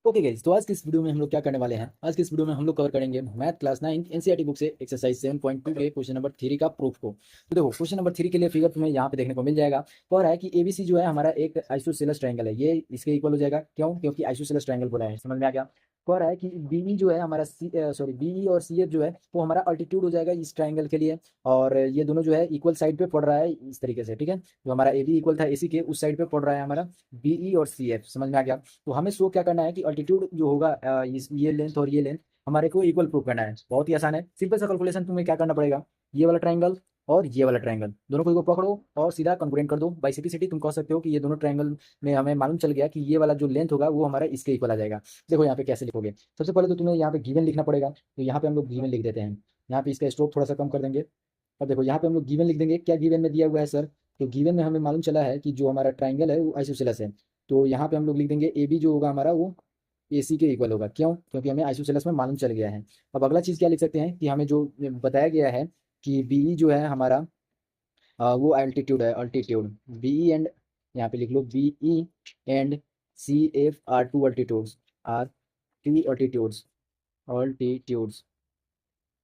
Okay guys, तो आज की इस वीडियो में हम लोग क्या करने वाले हैं। आज की इस वीडियो में हम लोग कवर करेंगे मैथ क्लास 9 एनसीईआरटी बुक से एक्सरसाइज 7.2 के क्वेश्चन नंबर 3 का प्रूफ को। तो देखो, क्वेश्चन नंबर 3 के लिए फिगर तुम्हें यहाँ पे देखने को मिल जाएगा। कह रहा है कि एबीसी जो है हमारा एक आइसोसेलेस ट्रायंगल है, ये इसके इक्वल हो जाएगा। क्यों? क्योंकि आइसोसेलेस ट्रायंगल बोला है। समझ में आ गया? कह रहा है कि बीई जो है हमारा बीई और सीएफ जो है वो हमारा अल्टीट्यूड हो जाएगा इस ट्रायंगल के लिए। और ये दोनों जो है इक्वल साइड पे पड़ रहा है इस तरीके से। ठीक है, जो हमारा ए बी इक्वल था एसी के, उस साइड पे पड़ रहा है हमारा बीई और सी एफ। समझ में आ गया? तो हमें शो क्या करना है कि अल्टीट्यूड जो होगा ये लेंथ और ये लेंथ हमारे को इक्वल प्रूव करना है। बहुत ही आसान है, सिंपल सा कैलकुलेशन। तुम्हें क्या करना पड़ेगा, ये वाला ट्रायंगल और ये वाला ट्रायंगल दोनों को पकड़ो और सीधा कंकरेंट कर दो। बाई सिटी तुम कह सकते हो कि ये दोनों ट्रायंगल में हमें मालूम चल गया कि ये वाला जो लेंथ होगा वो हमारा इसके इक्वल आ जाएगा। देखो यहाँ पे कैसे लिखोगे। सबसे पहले तो तुम्हें यहाँ पे गिवन लिखना पड़ेगा, तो यहाँ पे हम लोग गिवन लिख देते हैं। यहाँ पे इसका स्ट्रोक थोड़ा सा कम कर देंगे। अब देखो यहाँ पे हम लोग गिवन लिख देंगे। क्या गिवन में दिया हुआ है सर? तो गिवन में हमें मालूम चला है कि जो हमारा ट्रायंगल है वो आइसोसेलेस है। तो यहाँ पे हम लोग लिख देंगे ए बी जो होगा हमारा वो ए सी के इक्वल होगा। क्यों? क्योंकि हमें आइसोसेलेस में मालूम चल गया है। अब अगला चीज़ क्या लिख सकते हैं कि हमें जो बताया गया है कि बी जो है हमारा वो अल्टीट्यूड है। अल्टीट्यूड बी एंड, यहाँ पे लिख लो B E and C F are two altitudes, are two altitudes, altitudes.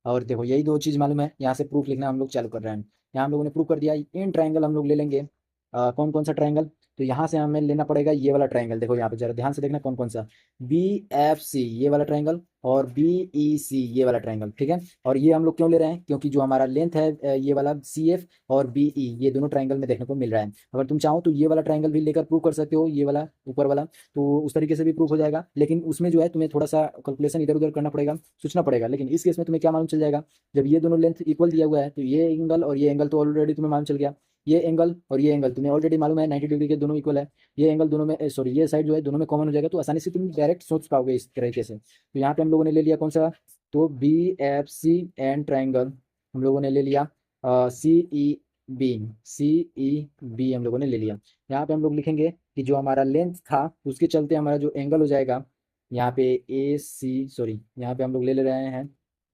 और देखो यही दो चीज़ मालूम है, यहाँ से प्रूफ लिखना हम लोग चालू कर रहे हैं। यहाँ हम लोगों ने प्रूफ कर दिया। इन ट्रायंगल हम लोग ले लेंगे। कौन कौन सा ट्रायंगल? तो यहाँ से हमें लेना पड़ेगा ये वाला ट्रायंगल। देखो यहाँ पे जरा ध्यान से देखना कौन कौन सा, बी एफ सी ये वाला ट्रायंगल और बी ई सी ये वाला ट्रायंगल। ठीक है, और ये हम लोग क्यों ले रहे हैं? क्योंकि जो हमारा लेंथ है ये वाला सी एफ और बी ई ये दोनों ट्रायंगल में देखने को मिल रहा है। अगर तुम चाहो तो ये वाला ट्रायंगल भी लेकर प्रूव कर सकते हो, ये वाला ऊपर वाला, तो उस तरीके से भी प्रूफ हो जाएगा। लेकिन उसमें जो है तुम्हें थोड़ा सा कैलकुलेशन इधर उधर करना पड़ेगा, सोचना पड़ेगा। लेकिन इस केस में तुम्हें क्या मालूम चल जाएगा, जब ये दोनों लेंथ इक्वल दिया हुआ है तो ये एंगल और ये एंगल तो ऑलरेडी तुम्हें मालूम चल गया। ये एंगल और ये एंगल तुम्हें ऑलरेडी मालूम है 90 डिग्री के दोनों इक्वल है। ये एंगल दोनों में सॉरी ये साइड जो है दोनों में कॉमन हो जाएगा, तो आसानी से तुम डायरेक्ट सोच पाओगे इस तरीके से। तो यहाँ पे हम लोगों ने ले लिया कौन सा, तो B F C and triangle हम लोगों ने ले लिया सी ई बी, सी ई बी हम लोगों ने ले लिया। यहाँ पे हम लोग लिखेंगे कि जो हमारा लेंथ था उसके चलते हमारा जो एंगल हो जाएगा यहाँ पे ए सी, सॉरी यहाँ पे हम लोग ले ले रहे हैं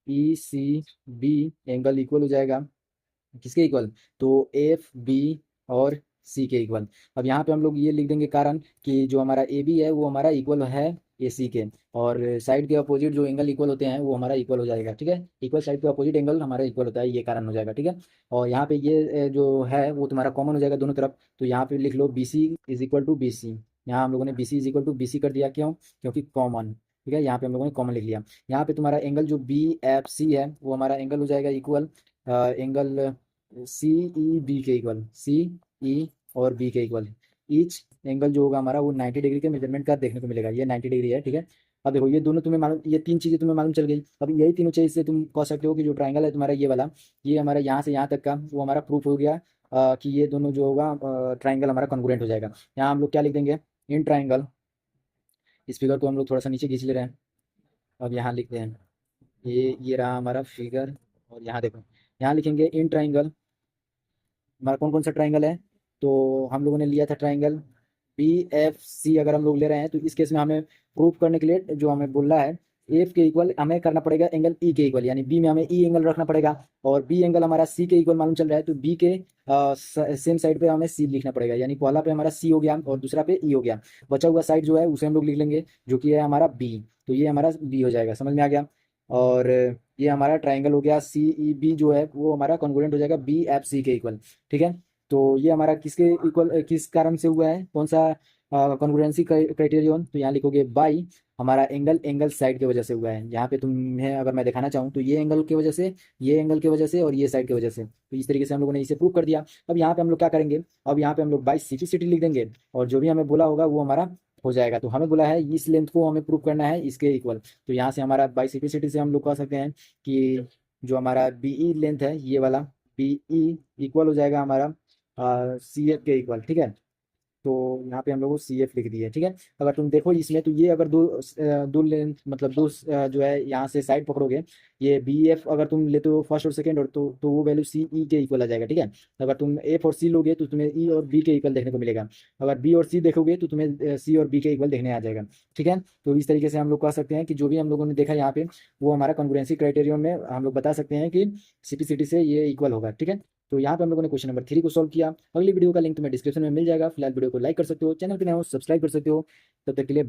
ई सी बी, एंगल इक्वल हो जाएगा किसके इक्वल, तो एफ बी और सी के इक्वल। अब यहाँ पे हम लोग ये लिख देंगे कारण कि जो हमारा ए बी है वो हमारा इक्वल है ए सी के, और साइड के अपोजिट जो एंगल इक्वल होते हैं वो हमारा इक्वल हो जाएगा। ठीक है, इक्वल साइड के अपोजिट एंगल हमारा इक्वल होता है, ये कारण हो जाएगा। ठीक है, और यहाँ पे ये जो है वो तुम्हारा कॉमन हो जाएगा दोनों तरफ। तो यहाँ पे लिख लो B C is equal to B C. यहाँ हम लोगों ने B C is equal to B C कर दिया। क्यों? क्योंकि कॉमन। ठीक है, यहाँ पे हम लोगों ने कॉमन लिख लिया। यहाँ पे तुम्हारा एंगल जो बी एफ सी है वो हमारा एंगल हो जाएगा equal angle C E B के इक्वल, सी ई और बी के इक्वल। ईच एंगल जो होगा हमारा वो 90 डिग्री के मेजरमेंट का देखने को मिलेगा। ये 90 डिग्री है। ठीक है, अब देखो ये दोनों तुम्हें मालूम, ये तीन चीज़ें तुम्हें मालूम चल गई। अब यही तीनों चीज़ से तुम कह सकते हो कि जो ट्रायंगल है तुम्हारा ये वाला, ये हमारा यहाँ से यहाँ तक का वो हमारा प्रूफ हो गया कि ये दोनों जो होगा ट्रायंगल हमारा कॉन्ग्रुएंट हो जाएगा। यहाँ हम लोग क्या लिख देंगे, इन ट्रायंगल। इस फिगर को हम लोग थोड़ा सा नीचे खींच ले रहे हैं। अब यहाँ लिखते हैं ये रहा हमारा फिगर। और यहाँ देखो, यहाँ लिखेंगे इन ट्रायंगल हमारा कौन कौन सा ट्राइंगल है। तो हम लोगों ने लिया था ट्राइंगल बी एफ सी। अगर हम लोग ले रहे हैं तो इस केस में हमें प्रूफ करने के लिए जो हमें बोल रहा है एफ के इक्वल हमें करना पड़ेगा एंगल ई के इक्वल, यानी बी में हमें ई एंगल रखना पड़ेगा। और बी एंगल हमारा सी के इक्वल मालूम चल रहा है, तो बी के सेम साइड पे हमें सी लिखना पड़ेगा। यानी पहला पे हमारा सी हो गया और दूसरा पे ई हो गया। बचा हुआ साइड जो है उसे हम लोग लिख लेंगे जो कि है हमारा बी। तो ये हमारा बी हो जाएगा। समझ में आ गया? और ये हमारा ट्राइंगल हो गया सी ई बी जो है वो हमारा कॉन्ग्रुएंट हो जाएगा बी एफ सी के इक्वल। ठीक है, तो ये हमारा किसके इक्वल, किस कारण से हुआ है, कौन सा कॉन्ग्रुएंसी क्राइटेरियन? तो यहाँ लिखोगे बाई हमारा एंगल, एंगल साइड की वजह से हुआ है। यहाँ पे तुम्हें अगर मैं दिखाना चाहूँ तो ये एंगल की वजह से, ये एंगल की वजह से और ये साइड की वजह से। तो इस तरीके से हम लोगों ने इसे प्रूव कर दिया। अब यहाँ पे हम लोग क्या करेंगे, अब यहाँ पे हम लोग बाई सिटी लिख देंगे और जो भी हमें बोला होगा वो हमारा हो जाएगा। तो हमें बोला है इस लेंथ को हमें प्रूव करना है इसके इक्वल। तो यहाँ से हमारा बाई सिटी से हम लोग कह सकते हैं कि जो हमारा बी ई लेंथ है ये वाला बी ई इक्वल हो जाएगा हमारा सी एफ के इक्वल। ठीक है, तो यहाँ पे हम लोग सी एफ लिख दिए। ठीक है, अगर तुम देखो इसमें तो ये अगर दो लेंथ मतलब दो जो है यहाँ से साइड पकड़ोगे, ये बी एफ अगर तुम लेते हो फर्स्ट और सेकंड और तो वो वैल्यू सी ई के इक्वल आ जाएगा। ठीक है, अगर तुम एफ और सी लोगे तो तुम्हें ई और बी के इक्वल देखने को मिलेगा। अगर बी और सी देखोगे तो तुम्हें सी और बी के इक्वल देखने आ जाएगा। ठीक है, तो इस तरीके से हम लोग कह सकते हैं कि जो भी हम लोगों ने देखा यहाँ पे वो हमारा कॉन्ग्रुएंसी क्राइटेरियन में हम लोग बता सकते हैं कि सीपीसीटी से ये इक्वल होगा। ठीक है, तो यहाँ पे हम लोगों ने क्वेश्चन नंबर 3 को सॉल्व किया। अगली वीडियो का लिंक तुम्हें डिस्क्रिप्शन में मिल जाएगा। फिलहाल वीडियो को लाइक कर सकते हो, चैनल पे नए हो सब्सक्राइब कर सकते हो। तब तक के लिए